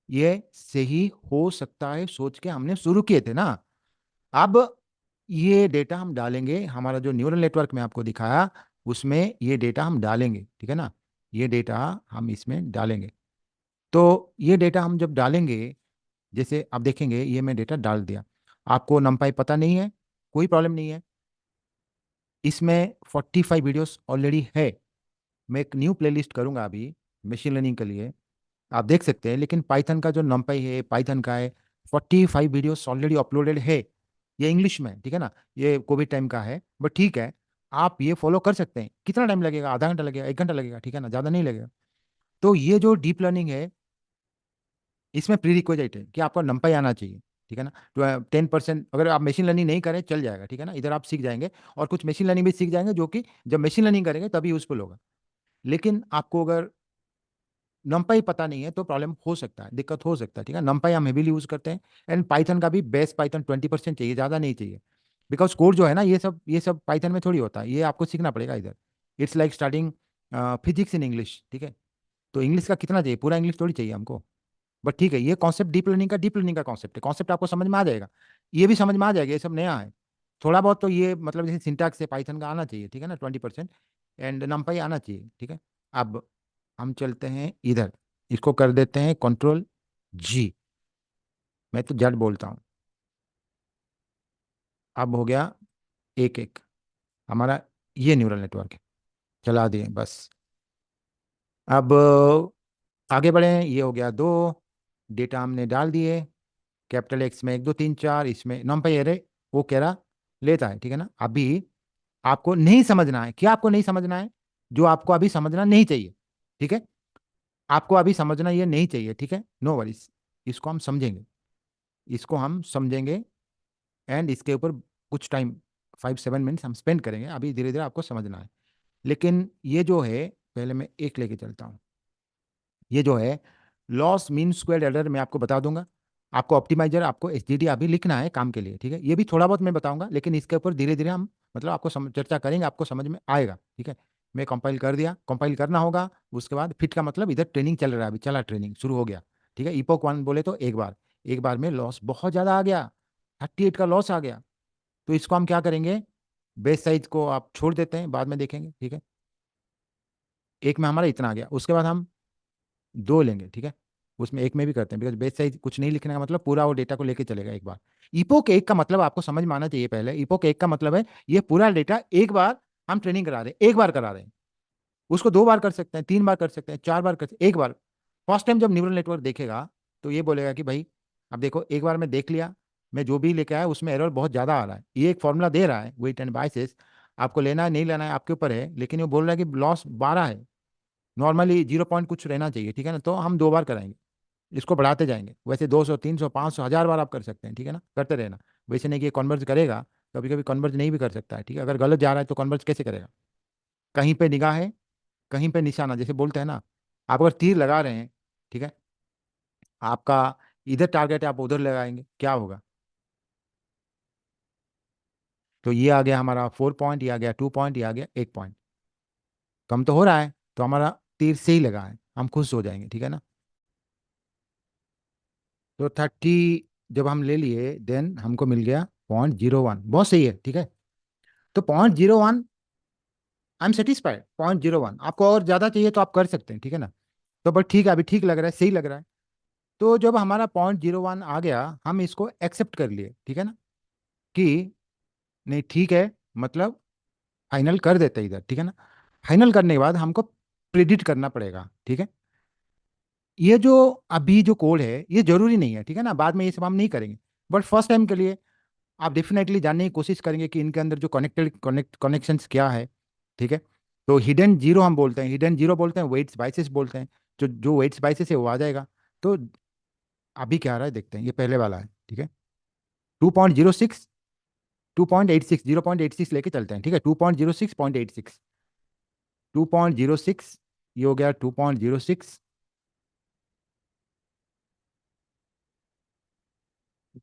ये सही हो सकता है, सोच के हमने शुरू किए थे ना। अब ये डेटा हम डालेंगे, हमारा जो न्यूरल नेटवर्क में आपको दिखाया, उसमें ये डेटा हम डालेंगे, ठीक है ना। ये डेटा हम इसमें डालेंगे। तो ये डेटा हम जब डालेंगे, जैसे आप देखेंगे ये मैं डेटा डाल दिया। आपको नंपाई पता नहीं है, कोई प्रॉब्लम नहीं है। इसमें 45 वीडियोस ऑलरेडी है। मैं एक न्यू प्लेलिस्ट करूंगा अभी मशीन लर्निंग के लिए, आप देख सकते हैं। लेकिन पाइथन का जो नंपाई है पाइथन का है, 45 वीडियोस ऑलरेडी अपलोडेड है। ये इंग्लिश में, ठीक है ना, ये कोविड टाइम का है, बट ठीक है, आप ये फॉलो कर सकते हैं। कितना टाइम लगेगा? आधा घंटा लगेगा, 1 घंटा लगेगा, ठीक है ना, ज़्यादा नहीं लगेगा। तो ये जो डीप लर्निंग है, इसमें प्री रिक्वेजिट है कि आपको नंपाई आना चाहिए, ठीक है ना। तो 10%, अगर आप मशीन लर्निंग नहीं करें चल जाएगा, ठीक है ना, इधर आप सीख जाएंगे। और कुछ मशीन लर्निंग भी सीख जाएंगे, जो कि जब मशीन लर्निंग करेंगे तभी यूजफुल होगा। लेकिन आपको अगर नंपाई पता नहीं है तो प्रॉब्लम हो सकता है, दिक्कत हो सकता है, ठीक है। नंपाई हम हेवीली यूज करते हैं। एंड पाइथन का भी बेस पाइथन 20% चाहिए, ज़्यादा नहीं चाहिए। बिकॉज कोड जो है ना, ये सब पाइथन में थोड़ी होता है, ये आपको सीखना पड़ेगा इधर। It's like starting physics in English, ठीक है। तो इंग्लिश का कितना चाहिए? पूरा इंग्लिश थोड़ी चाहिए हमको। बट ठीक है, ये कॉन्सेप्ट डीप लर्निंग का कॉन्सेप्ट है, कॉन्सेप्ट आपको समझ में आ जाएगा। ये भी समझ में आ जाएगा, ये सब नया है। थोड़ा बहुत तो ये मतलब जैसे सिंटैक्स से पाइथन का आना चाहिए, ठीक है ना, 20%। एंड नंपाई आना चाहिए, ठीक है। अब हम चलते हैं इधर, इसको कर देते हैं Ctrl+G। मैं तो जट बोलता हूँ। अब हो गया एक एक हमारा, ये न्यूरल नेटवर्क है, चला दिए बस। अब आगे बढ़े, ये हो गया दो, डेटा हमने डाल दिए। कैपिटल एक्स में 1 2 3 4, इसमें नंपाई एरे वो कह रहा लेता है, ठीक है ना। अभी आपको नहीं समझना है, क्या आपको नहीं समझना है? जो आपको अभी समझना नहीं चाहिए, ठीक है। आपको अभी समझना ये नहीं चाहिए, ठीक है, नो वरीज। इसको हम समझेंगे, इसको हम समझेंगे। एंड इसके ऊपर कुछ टाइम, 5 7 मिनट्स हम स्पेंड करेंगे। अभी धीरे धीरे आपको समझना है। लेकिन ये जो है, पहले मैं एक लेके चलता हूँ। ये जो है लॉस मीन स्क्वायर एरर, मैं आपको बता दूंगा। आपको ऑप्टिमाइजर, आपको एचडीडी अभी लिखना है काम के लिए, ठीक है। ये भी थोड़ा बहुत मैं बताऊंगा, लेकिन इसके ऊपर धीरे धीरे हम मतलब आपको चर्चा करेंगे, आपको समझ में आएगा, ठीक है। मैं कंपाइल कर दिया, कंपाइल करना होगा। उसके बाद फिट का मतलब इधर ट्रेनिंग चल रहा है, अभी चला, ट्रेनिंग शुरू हो गया, ठीक है। इपोक 1 बोले तो एक बार में लॉस बहुत ज़्यादा आ गया, 38 का लॉस आ गया। तो इसको हम क्या करेंगे, बेस साइज को आप छोड़ देते हैं, बाद में देखेंगे, ठीक है। एक में हमारा इतना आ गया, उसके बाद हम दो लेंगे, ठीक है। उसमें एक में भी करते हैं, बिकॉज बेस साइज कुछ नहीं लिखने का मतलब पूरा वो डेटा को लेके चलेगा एक बार। इपोक 1 का मतलब आपको समझ में आना चाहिए पहले। इपोक 1 का मतलब है ये पूरा डेटा एक बार हम ट्रेनिंग करा रहे हैं, एक बार करा रहे हैं। उसको 2 बार कर सकते हैं, 3 बार कर सकते हैं, 4 बार कर सकते हैं, एक बार। फर्स्ट टाइम जब न्यूरल नेटवर्क देखेगा तो ये बोलेगा कि भाई अब देखो, एक बार मैं देख लिया, मैं जो भी लेके आया उसमें एरर बहुत ज़्यादा आ रहा है। ये एक फॉर्मूला दे रहा है, वेट एंड बायसेस, आपको लेना है नहीं लेना है आपके ऊपर है। लेकिन वो बोल रहा है कि लॉस 12 है, नॉर्मली 0 पॉइंट कुछ रहना चाहिए, ठीक है ना। तो हम 2 बार कराएंगे, इसको बढ़ाते जाएंगे। वैसे 200 300 500 1000 बार आप कर सकते हैं, ठीक है ना, करते रहना। वैसे नहीं कि कन्वर्ज करेगा, कभी कभी कन्वर्ज नहीं भी कर सकता है, ठीक है। अगर गलत जा रहा है तो कन्वर्ज कैसे करेगा? कहीं पे निगाह है, कहीं पे निशाना, जैसे बोलते हैं ना। आप अगर तीर लगा रहे हैं, ठीक है, आपका इधर टारगेट है, आप उधर लगाएंगे, क्या होगा? तो ये आ गया हमारा 4 पॉइंट, ये आ गया 2 पॉइंट, ये आ गया 1 पॉइंट। कम तो हो रहा है, तो हमारा तीर सही लगा है, हम खुश हो जाएंगे, ठीक है ना। तो 30 जब हम ले लिए, देन हमको मिल गया 0.01, बहुत सही है, ठीक है। तो 0.01, आई एम सेटिस्फाइड। 0.01, आपको और ज़्यादा चाहिए तो आप कर सकते हैं, ठीक है ना। तो बट ठीक है, अभी ठीक लग रहा है, सही लग रहा है। तो जब हमारा 0.01 आ गया, हम इसको एक्सेप्ट कर लिए, ठीक है ना, कि नहीं ठीक है, मतलब फाइनल कर देते हैं इधर, ठीक है ना। फाइनल करने के बाद हमको प्रिडिक्ट करना पड़ेगा, ठीक है। ये जो अभी जो कोड है ये जरूरी नहीं है, ठीक है ना, बाद में ये सब हम नहीं करेंगे। बट फर्स्ट टाइम के लिए आप डेफिनेटली जानने की कोशिश करेंगे कि इनके अंदर जो कनेक्शंस क्या है, ठीक है। तो हिडन जीरो हम बोलते हैं, हिडन जीरो बोलते हैं, वेट्स बाइसेस बोलते हैं। जो वेट्स बाइसेस है वो आ जाएगा। तो अभी क्या आ रहा है देखते हैं, ये पहले वाला है, ठीक है। 2.06, 2.86, 0.86 लेके चलते हैं, ठीक है। 2.06.86, 2.06, ये हो गया 2.06।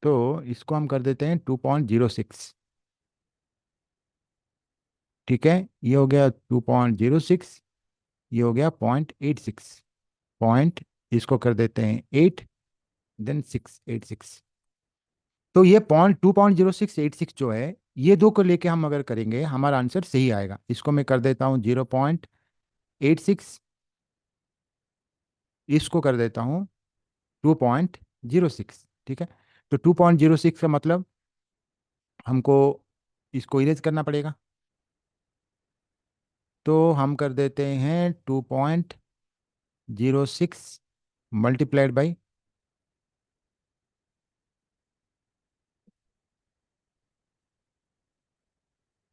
तो इसको हम कर देते हैं 2.06, ठीक है। ये हो गया 2.06, ये हो गया 0.86 पॉइंट, इसको कर देते हैं 8, देन 686। तो ये 2.0686 जो है, ये दो को लेके हम अगर करेंगे हमारा आंसर सही आएगा। इसको मैं कर देता हूँ 0.86, इसको कर देता हूँ 2.06, ठीक है। तो 2.06 का मतलब हमको इसको इरेज करना पड़ेगा। तो हम कर देते हैं 2.06 मल्टीप्लाइड बाई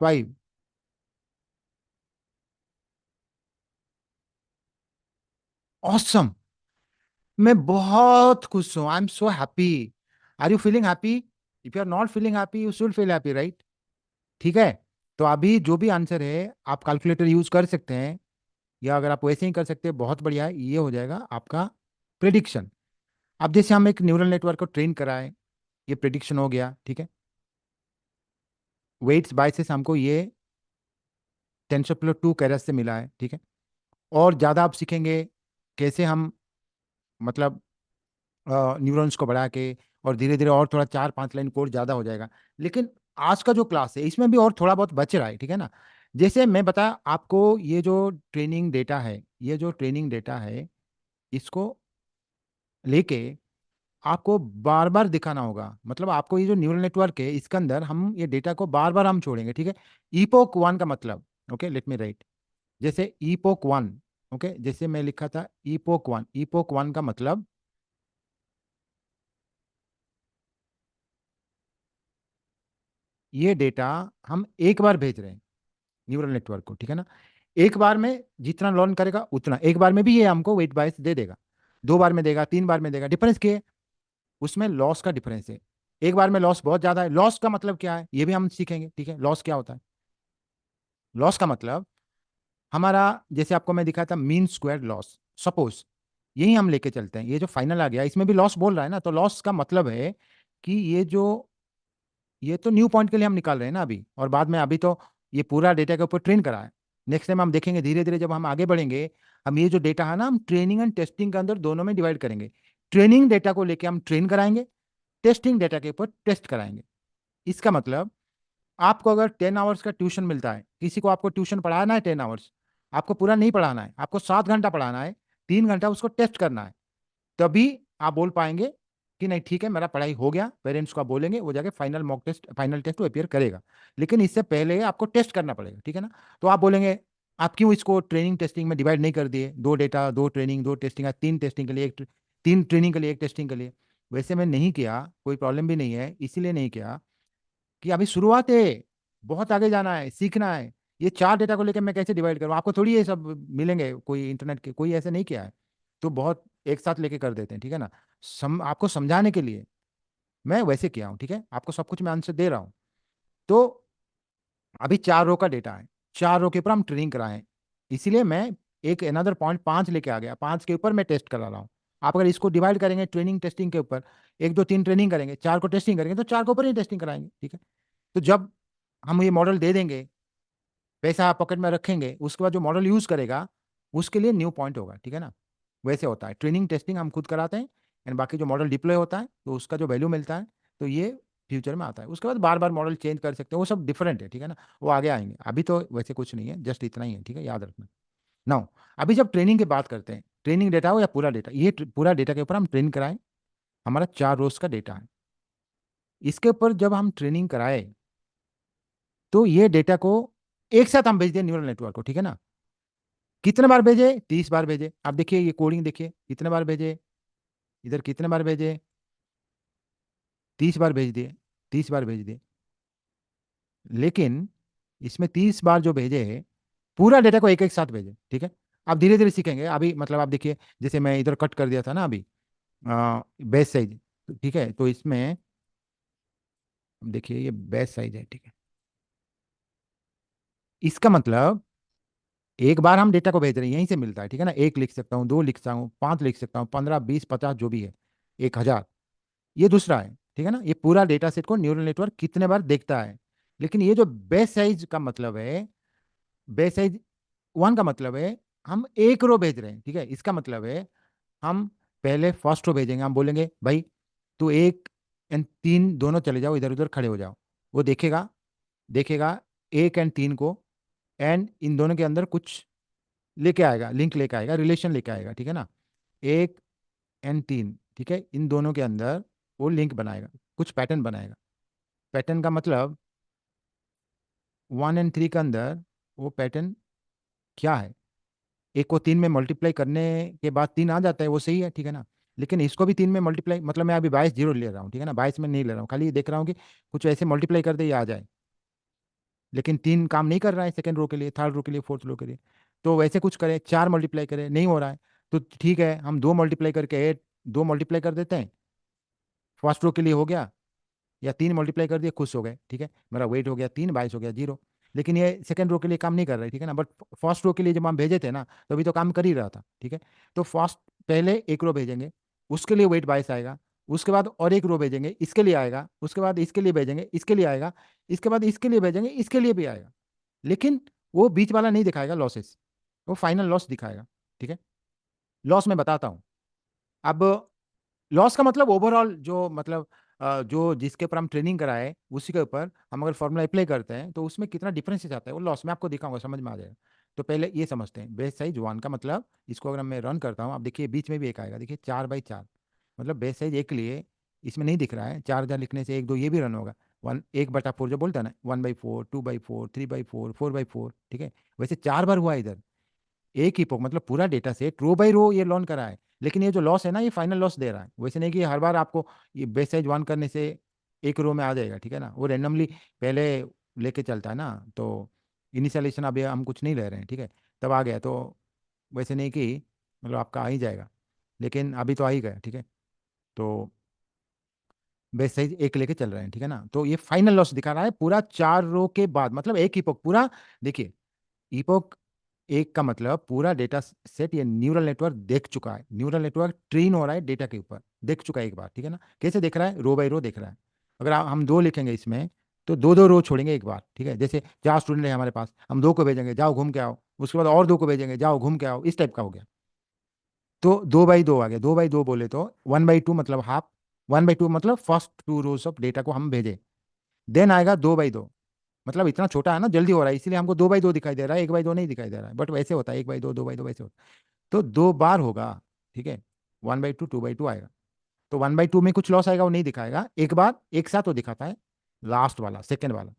5। ऑसम। मैं बहुत खुश हूँ, I am so happy. Are you feeling happy? If you are not feeling happy you should feel happy, right? ठीक है। तो अभी जो भी आंसर है आप कैलकुलेटर यूज कर सकते हैं, या अगर आप वैसे ही कर सकते हैं बहुत बढ़िया है, ये हो जाएगा आपका प्रिडिक्शन। अब जैसे हम एक न्यूरल नेटवर्क को ट्रेन कराएं, ये प्रिडिक्शन हो गया, ठीक है। वेट्स बायसेस हमको ये टेंसरफ्लो 2 कैरस से मिला है, ठीक है। और ज़्यादा आप सीखेंगे कैसे हम, मतलब न्यूरॉन्स को बढ़ा के, और धीरे धीरे और थोड़ा 4-5 लाइन कोड ज़्यादा हो जाएगा। लेकिन आज का जो क्लास है इसमें भी और थोड़ा बहुत बच रहा है, ठीक है ना। जैसे मैं बता आपको, ये जो ट्रेनिंग डेटा है, ये जो ट्रेनिंग डेटा है, इसको लेके आपको बार बार दिखाना होगा। मतलब आपको ये जो न्यूरल नेटवर्क है इसके अंदर हम ये डेटा को बार बार हम छोड़ेंगे, ठीक है। ईपोक 1 का मतलब, ओके लेट मी राइट। जैसे ईपोक 1, ओके, जैसे मैं लिखा था ईपोक 1, ईपोक 1 का मतलब ये डेटा हम एक बार भेज रहे हैं न्यूरल नेटवर्क को, ठीक है ना। एक बार में जितना लर्न करेगा उतना, एक बार में भी ये हमको वेट बायस दे देगा, 2 बार में देगा, 3 बार में देगा। डिफरेंस क्या है? उसमें लॉस का डिफरेंस है। एक बार में लॉस बहुत ज्यादा है। लॉस का मतलब क्या है ये भी हम सीखेंगे, ठीक है। लॉस क्या होता है? लॉस का मतलब हमारा, जैसे आपको मैं दिखाया था मीन स्क्वायर लॉस, सपोज यही हम लेके चलते हैं। ये जो फाइनल आ गया इसमें भी लॉस बोल रहा है ना, तो लॉस का मतलब है कि ये तो न्यू पॉइंट के लिए हम निकाल रहे हैं ना अभी, और बाद में अभी तो ये पूरा डेटा के ऊपर ट्रेन करा है। नेक्स्ट टाइम हम देखेंगे धीरे धीरे जब हम आगे बढ़ेंगे, हम ये जो डेटा है ना हम ट्रेनिंग एंड टेस्टिंग के अंदर दोनों में डिवाइड करेंगे। ट्रेनिंग डेटा को लेके हम ट्रेन कराएंगे, टेस्टिंग डेटा के ऊपर टेस्ट कराएंगे। इसका मतलब आपको अगर 10 आवर्स का ट्यूशन मिलता है, किसी को आपको ट्यूशन पढ़ाना है 10 आवर्स, आपको पूरा नहीं पढ़ाना है, आपको 7 घंटा पढ़ाना है, 3 घंटा उसको टेस्ट करना है, तभी आप बोल पाएंगे कि नहीं ठीक है मेरा पढ़ाई हो गया। पेरेंट्स को आप बोलेंगे, वो जाके final mock test, final test वो अपियर करेगा। लेकिन इससे पहले आपको टेस्ट करना पड़ेगा, ठीक है ना। तो आप बोलेंगे आप क्यों इसको ट्रेनिंग टेस्टिंग में डिवाइड नहीं कर दिए, 2 डेटा 2 ट्रेनिंग 2 टेस्टिंग, 3 टेस्टिंग के लिए, 3 ट्रेनिंग के लिए 1 टेस्टिंग के लिए। वैसे मैं नहीं किया, कोई प्रॉब्लम भी नहीं है, इसीलिए नहीं किया कि अभी शुरुआत है, बहुत आगे जाना है, सीखना है। ये 4 डेटा को लेकर मैं कैसे डिवाइड करूँ? आपको थोड़ी ये सब मिलेंगे कोई इंटरनेट के, कोई ऐसे नहीं किया है, तो बहुत एक साथ लेके कर देते हैं, ठीक है ना। आपको समझाने के लिए मैं वैसे किया हूँ, ठीक है। आपको सब कुछ मैं आंसर दे रहा हूँ। तो अभी 4 रो का डेटा है, 4 रो के ऊपर हम ट्रेनिंग कराएं, इसीलिए मैं एक अनदर पॉइंट 5 लेके आ गया, 5 के ऊपर मैं टेस्ट करा रहा हूँ। आप अगर इसको डिवाइड करेंगे ट्रेनिंग टेस्टिंग के ऊपर, 1 2 3 ट्रेनिंग करेंगे, 4 को टेस्टिंग करेंगे, तो 4 के ऊपर ही टेस्टिंग कराएंगे, ठीक है। तो जब हम ये मॉडल दे देंगे, पैसा आप पॉकेट में रखेंगे, उसके बाद जो मॉडल यूज करेगा उसके लिए न्यू पॉइंट होगा, ठीक है ना। वैसे होता है, ट्रेनिंग टेस्टिंग हम खुद कराते हैं, एंड बाकी जो मॉडल डिप्लॉय होता है तो उसका जो वैल्यू मिलता है, तो ये फ्यूचर में आता है। उसके बाद बार बार मॉडल चेंज कर सकते हैं, वो सब डिफरेंट है, ठीक है ना। वो आगे आएंगे, अभी तो वैसे कुछ नहीं है, जस्ट इतना ही है, ठीक है, याद रखना। नाउ अभी जब ट्रेनिंग की बात करते हैं, ट्रेनिंग डेटा हो या पूरा डेटा, ये पूरा डेटा के ऊपर हम ट्रेन कराएं, हमारा 4 रोज का डेटा है। इसके ऊपर जब हम ट्रेनिंग कराए तो ये डेटा को एक साथ हम भेज दें न्यूरल नेटवर्क को, ठीक है ना। कितने बार भेजे? 30 बार भेजे। आप देखिए ये कोडिंग देखिए, कितने बार भेजे, इधर कितने बार भेजे, 30 बार भेज दिए, 30 बार भेज दिए। लेकिन इसमें 30 बार जो भेजे है, पूरा डेटा को एक एक साथ भेजे, ठीक है। आप धीरे धीरे सीखेंगे अभी, मतलब आप देखिए जैसे मैं इधर कट कर दिया था ना अभी, बेस साइज, ठीक है। तो इसमें देखिए ये बेस साइज है, ठीक है। इसका मतलब एक बार हम डेटा को भेज रहे हैं, यहीं से मिलता है, ठीक है ना। एक लिख सकता हूँ, 2 लिख सकता हूँ, 5 लिख सकता हूँ, 15 20 50 जो भी है, 1000। ये दूसरा है, ठीक है ना। ये पूरा डेटा सेट को न्यूरल नेटवर्क कितने बार देखता है। लेकिन ये जो बेस साइज का मतलब है, बेस साइज 1 का मतलब है हम एक रो भेज रहे हैं, ठीक है। इसका मतलब है हम पहले फर्स्ट रो भेजेंगे, हम बोलेंगे भाई तू 1 एंड 3 दोनों चले जाओ, इधर उधर खड़े हो जाओ। वो देखेगा, देखेगा 1 एंड 3 को, एंड इन दोनों के अंदर कुछ लेके आएगा, लिंक लेके आएगा, रिलेशन लेके आएगा, ठीक है ना। 1 एंड 3, ठीक है, इन दोनों के अंदर वो लिंक बनाएगा, कुछ पैटर्न बनाएगा। पैटर्न का मतलब वन एंड थ्री के अंदर वो पैटर्न क्या है? एक को तीन में मल्टीप्लाई करने के बाद तीन आ जाता है, वो सही है, ठीक है ना। लेकिन इसको भी तीन में मल्टीप्लाई, मतलब मैं अभी 22 जीरो ले रहा हूँ, ठीक है ना, 22 में नहीं ले रहा हूँ, खाली ये देख रहा हूँ कि कुछ ऐसे मल्टीप्लाई कर दे ये आ जाए। लेकिन तीन काम नहीं कर रहा है सेकंड रो के लिए, थर्ड रो के लिए, फोर्थ रो के लिए। तो वैसे कुछ करें, चार मल्टीप्लाई करें, नहीं हो रहा है। तो ठीक है, हम दो मल्टीप्लाई करके एट, दो मल्टीप्लाई कर देते हैं, फर्स्ट रो के लिए हो गया। या तीन मल्टीप्लाई कर दिए, खुश हो गए, ठीक है, मेरा वेट हो गया तीन, 22 हो गया जीरो। लेकिन ये सेकंड रो के लिए काम नहीं कर रहा है, ठीक है ना। बट फर्स्ट रो के लिए जब हम भेजे थे ना, तो अभी तो काम कर ही रहा था, ठीक है। तो फर्स्ट पहले एक रो भेजेंगे, उसके लिए वेट 22 आएगा। उसके बाद और एक रो भेजेंगे, इसके लिए आएगा। उसके बाद इसके लिए भेजेंगे, इसके लिए आएगा। इसके बाद इसके लिए भेजेंगे, इसके लिए भी आएगा। लेकिन वो बीच वाला नहीं दिखाएगा लॉसेस, वो फाइनल लॉस दिखाएगा, ठीक है। लॉस मैं बताता हूँ। अब लॉस का मतलब ओवरऑल जो मतलब जो जिसके ऊपर हम ट्रेनिंग कराए उसी के ऊपर हम अगर फॉर्मूला अप्लाई करते हैं तो उसमें कितना डिफरेंसेस आता है, वो लॉस मैं आपको दिखाऊंगा, समझ में आ जाएगा। तो पहले ये समझते हैं, बेस साइज वन का मतलब, इसको अगर मैं रन करता हूँ, आप देखिए बीच में भी एक आएगा, देखिए 4/4, मतलब बेस साइज एक के लिए इसमें नहीं दिख रहा है, 4,000 लिखने से एक दो ये भी रन होगा। 1/4 जो बोलता है ना, 1/4, 2/4, 3/4, 4/4, ठीक है। वैसे 4 बार हुआ इधर, एक ही पोक, मतलब पूरा data set row by row ये लॉन करा है। लेकिन ये जो लॉस है ना, ये फाइनल लॉस दे रहा है, वैसे नहीं कि हर बार आपको ये बेस साइज वन करने से एक रो में आ जाएगा, ठीक है ना। वो रेंडमली पहले लेके चलता है ना। तो इनिशियलाइजेशन अभी हम कुछ नहीं ले रहे हैं, ठीक है। तब आ गया तो वैसे नहीं कि मतलब आपका आ ही जाएगा, लेकिन अभी तो आ ही गया, ठीक है। तो बेस साइज एक लेके चल रहे हैं, ठीक है ना। तो ये फाइनल लॉस दिखा रहा है पूरा चार रो के बाद, मतलब एक ही पोक पूरा। देखिए, इपोक एक का मतलब पूरा डेटा सेट ये न्यूरल नेटवर्क देख चुका है, न्यूरल नेटवर्क ट्रेन हो रहा है डेटा के ऊपर, देख चुका है एक बार, ठीक है ना। कैसे देख रहा है? रो बाई रो देख रहा है। अगर हम दो लिखेंगे इसमें, तो दो दो रो छोड़ेंगे एक बार, ठीक है। जैसे चार स्टूडेंट है हमारे पास, हम दो को भेजेंगे जाओ घूम के आओ, उसके बाद और दो को भेजेंगे जाओ घूम के आओ, इस टाइप का हो गया। तो 2/2 आ गया, 2/2 बोले तो 1/2 मतलब हाफ, 1/2 मतलब first two rows of data को हम भेजे। देन आएगा 2/2, मतलब इतना छोटा है ना, जल्दी हो रहा है इसीलिए हमको 2/2 दिखाई दे रहा है, 1/2 नहीं दिखाई दे रहा है, बट वैसे होता है 1/2, 2/2 वैसे होता है। तो दो बार होगा, ठीक है। 1/2, 2/2 आएगा। तो 1/2 में कुछ लॉस आएगा, वो नहीं दिखाएगा, एक बार एक साथ वो दिखाता है। लास्ट वाला, सेकेंड वाला,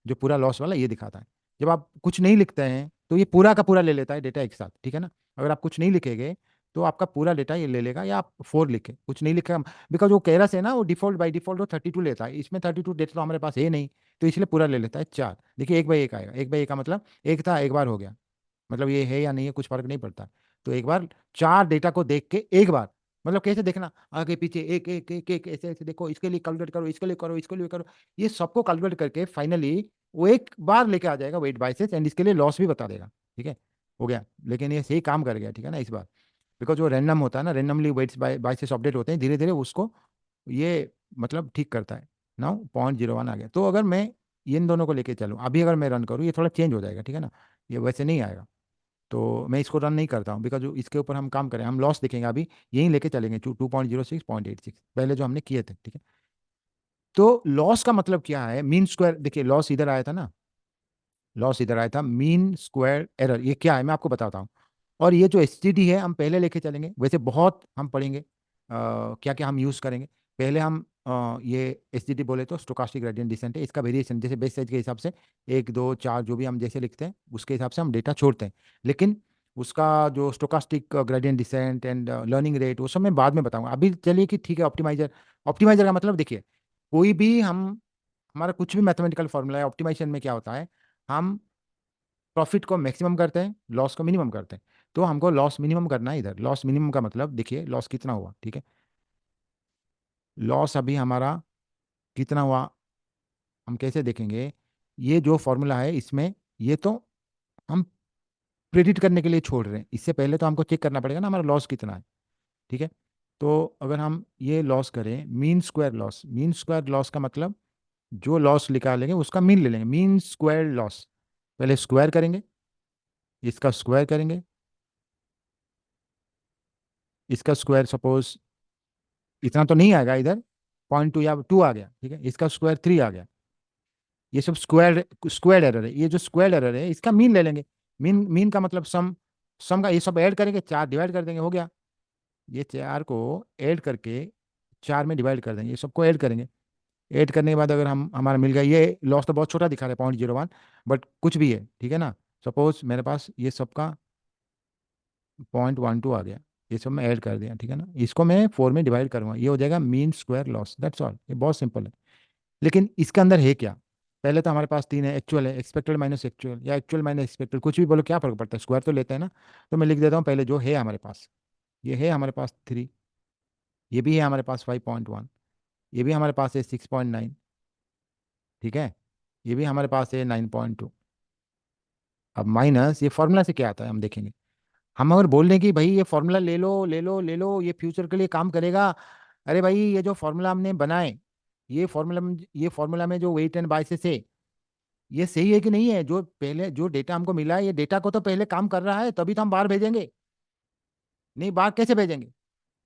जो पूरा लॉस वाला ये दिखाता है। जब आप कुछ नहीं लिखते हैं तो ये पूरा का पूरा ले लेता है डेटा एक साथ, ठीक है ना। अगर आप कुछ नहीं लिखेंगे तो आपका पूरा डेटा ये ले लेगा, या आप फोर लिखे कुछ नहीं लिखा, बिकॉज वो केरस है ना, वो डिफॉल्ट बाई डिफॉल्ट वो 32 लेता है, इसमें 32 डेटा तो हमारे पास है नहीं, तो इसलिए पूरा ले लेता है चार। देखिए 1/1 आएगा, 1/1 का मतलब एक था एक बार हो गया, मतलब ये है या नहीं है कुछ फर्क नहीं पड़ता। तो एक बार चार डेटा को देख के एक बार, मतलब कैसे देखना, आगे पीछे एक एक एक एक ऐसे ऐसे देखो, इसके लिए कैलकुलेट करो, इसके लिए करो, इसके लिए करो, ये सबको कैलकुलेट करके फाइनली वो एक बार लेके आ जाएगा वेट बाइसेस, एंड इसके लिए लॉस भी बता देगा, ठीक है। हो गया, लेकिन ये सही काम कर गया, ठीक है ना, इस बार। बिकॉज वो रैंडम होता है ना, रैंडमली वेट्स बाइसेस अपडेट होते हैं धीरे धीरे, उसको ये मतलब ठीक करता है। नाउ 0.01 आ गया। तो अगर मैं इन दोनों को लेके चलूँ, अभी अगर मैं रन करूँ, ये थोड़ा चेंज हो जाएगा, ठीक है ना, ये वैसे नहीं आएगा। तो मैं इसको रन नहीं करता हूँ, बिकॉज इसके ऊपर हम काम करें, हम लॉस देखेंगे अभी, यहीं लेके चलेंगे 2.06, 0.86 पहले जो हमने किए थे, ठीक है। तो लॉस का मतलब क्या है? मीन स्क्वायर, देखिए लॉस इधर आया था ना, लॉस इधर आया था, मीन स्क्वायर एरर ये क्या है मैं आपको बताता हूँ। और ये जो एस है हम पहले लेके चलेंगे, वैसे बहुत हम पढ़ेंगे क्या क्या हम यूज़ करेंगे। पहले हम ये एस बोले तो स्टोकास्टिक ग्रेडियंट डिसेंट है, इसका वेरिएशन जैसे बेस साइज के हिसाब से एक दो चार जो भी हम जैसे लिखते हैं उसके हिसाब से हम डेटा छोड़ते हैं। लेकिन उसका जो stochastic gradient descent and learning rate वो सब मैं बाद में बताऊंगा। अभी चलिए कि ठीक है, ऑप्टिमाइजर। ऑप्टिमाइजर का मतलब देखिए, कोई भी हम हमारा कुछ भी मैथमेटिकल फॉर्मूला है, ऑप्टिमाइजेशन में क्या होता है, हम प्रॉफिट को मैक्सिमम करते हैं, लॉस को मिनिमम करते हैं। तो हमको लॉस मिनिमम करना है इधर। लॉस मिनिमम का मतलब देखिए लॉस कितना हुआ, ठीक है। लॉस अभी हमारा कितना हुआ हम कैसे देखेंगे? ये जो फॉर्मूला है इसमें, ये तो हम प्रेडिक्ट करने के लिए छोड़ रहे हैं, इससे पहले तो हमको चेक करना पड़ेगा ना हमारा लॉस कितना है, ठीक है। तो अगर हम ये लॉस करें, mean square loss, mean square loss का मतलब जो लॉस निकालेंगे उसका मीन ले लेंगे, मीन स्क्वायर लॉस। पहले स्क्वायर करेंगे, इसका स्क्वायर करेंगे, इसका स्क्वायर सपोज इतना तो नहीं आएगा इधर, 0.2 या 2 आ गया, ठीक है, इसका स्क्वायर 3 आ गया। ये सब स्क्वायर स्क्वायर एरर है, ये जो स्क्वायर एरर है इसका मीन ले लेंगे। मीन मीन का मतलब सम, सम का ये सब ऐड करेंगे, चार डिवाइड कर देंगे, हो गया। ये चार को ऐड करके चार में डिवाइड कर देंगे, ये सबको ऐड करेंगे। ऐड करने के बाद अगर हम हमारा मिल गया, ये लॉस तो बहुत छोटा दिखा रहा है 0.01, बट कुछ भी है, ठीक है ना। सपोज मेरे पास ये सबका 0.12 आ गया, ये सब मैं ऐड कर दिया, ठीक है ना। इसको मैं 4 में डिवाइड करूंगा, ये हो जाएगा mean square loss, that's all. ये बहुत सिंपल है। लेकिन इसके अंदर है क्या? पहले तो हमारे पास तीन है, एक्चुअल है, एक्सपेक्टेड माइनस एक्चुअल, या एक्चुअल माइनस एक्सपेक्टेड, कुछ भी बोलो, क्या फर्क पड़ता है, स्क्वायर तो लेते हैं ना। तो मैं लिख देता हूँ पहले जो है हमारे पास। ये है हमारे पास 3, ये भी है हमारे पास 5.1, ये भी हमारे पास है 6.9, ठीक है, ये भी हमारे पास है 9.2। अब माइनस ये फॉर्मूला से क्या आता है हम देखेंगे। हम अगर बोल रहे हैं कि भाई ये फॉर्मूला ले लो ले लो ले लो, ये फ्यूचर के लिए काम करेगा, अरे भाई ये जो फॉर्मूला हमने बनाए, ये फॉर्मूला में जो वेट एंड बायसेस है, ये सही है कि नहीं है? जो पहले जो डेटा हमको मिला है, ये डेटा को तो पहले काम कर रहा है, तभी तो हम बाहर भेजेंगे। नहीं, बाहर कैसे भेजेंगे?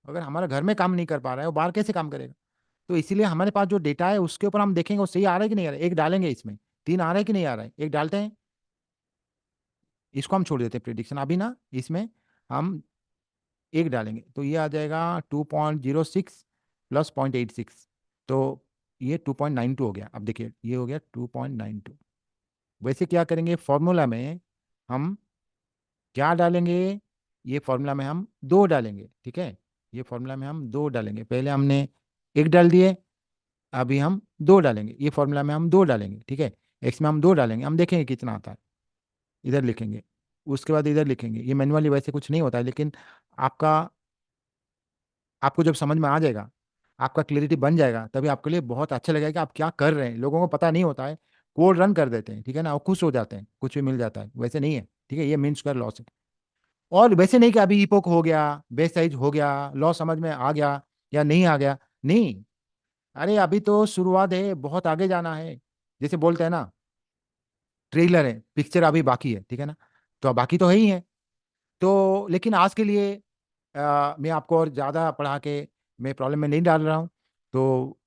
अगर हमारा घर में काम नहीं कर पा रहा है, वो बाहर कैसे काम करेगा? तो इसीलिए हमारे पास जो डेटा है उसके ऊपर हम देखेंगे वो सही आ रहा है कि नहीं आ रहा है। एक डालेंगे इसमें, 3 आ रहा है कि नहीं आ रहा है, एक डालते हैं, इसको हम छोड़ देते हैं प्रिडिक्शन अभी ना, इसमें हम एक डालेंगे तो ये आ जाएगा 2.06 प्लस 0.86, तो ये 2.92 हो गया। अब देखिए ये हो गया 2.92। वैसे क्या करेंगे फॉर्मूला में, हम क्या डालेंगे, ये फॉर्मूला में हम 2 डालेंगे, ठीक है। ये फॉर्मूला में हम 2 डालेंगे, पहले हमने एक डाल दिए, अभी हम 2 डालेंगे, ये फॉर्मूला में हम 2 डालेंगे, ठीक है। एक्स में हम 2 डालेंगे, हम देखेंगे कितना आता है, इधर लिखेंगे, उसके बाद इधर लिखेंगे। ये मैनुअली वैसे कुछ नहीं होता है, लेकिन आपका आपको जब समझ में आ जाएगा, आपका क्लियरिटी बन जाएगा, तभी आपके लिए बहुत अच्छा लगेगा कि आप क्या कर रहे हैं। लोगों को पता नहीं होता है, कोड रन कर देते हैं, ठीक है ना, और खुश हो जाते हैं, कुछ भी मिल जाता है, वैसे नहीं है, ठीक है। ये मीन स्क्वायर लॉस है। और वैसे नहीं कि अभी इपोक हो गया, बेस साइज हो गया, लॉस समझ में आ गया या नहीं आ गया, नहीं। अरे अभी तो शुरुआत है, बहुत आगे जाना है। जैसे बोलते हैं ना, ट्रेलर है, पिक्चर अभी बाकी है, ठीक है ना। तो अब बाकी तो है ही है। तो लेकिन आज के लिए मैं आपको और ज़्यादा पढ़ा के मैं प्रॉब्लम में नहीं डाल रहा हूँ। तो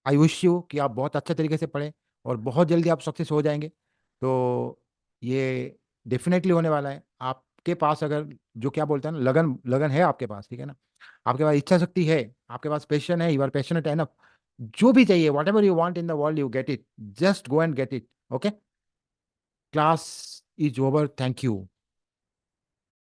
आई विश यू कि आप बहुत अच्छे तरीके से पढ़ें और बहुत जल्दी आप सक्सेस हो जाएंगे। तो ये डेफिनेटली होने वाला है आपके पास, अगर जो क्या बोलते हैं ना, लगन लगन है आपके पास, ठीक है ना, आपके पास इच्छा शक्ति है, आपके पास पैशन है, यू आर पैशनेट एनफ, जो भी चाहिए, what ever you want in the world you get it, just go and get it. Okay, class is over, thank you.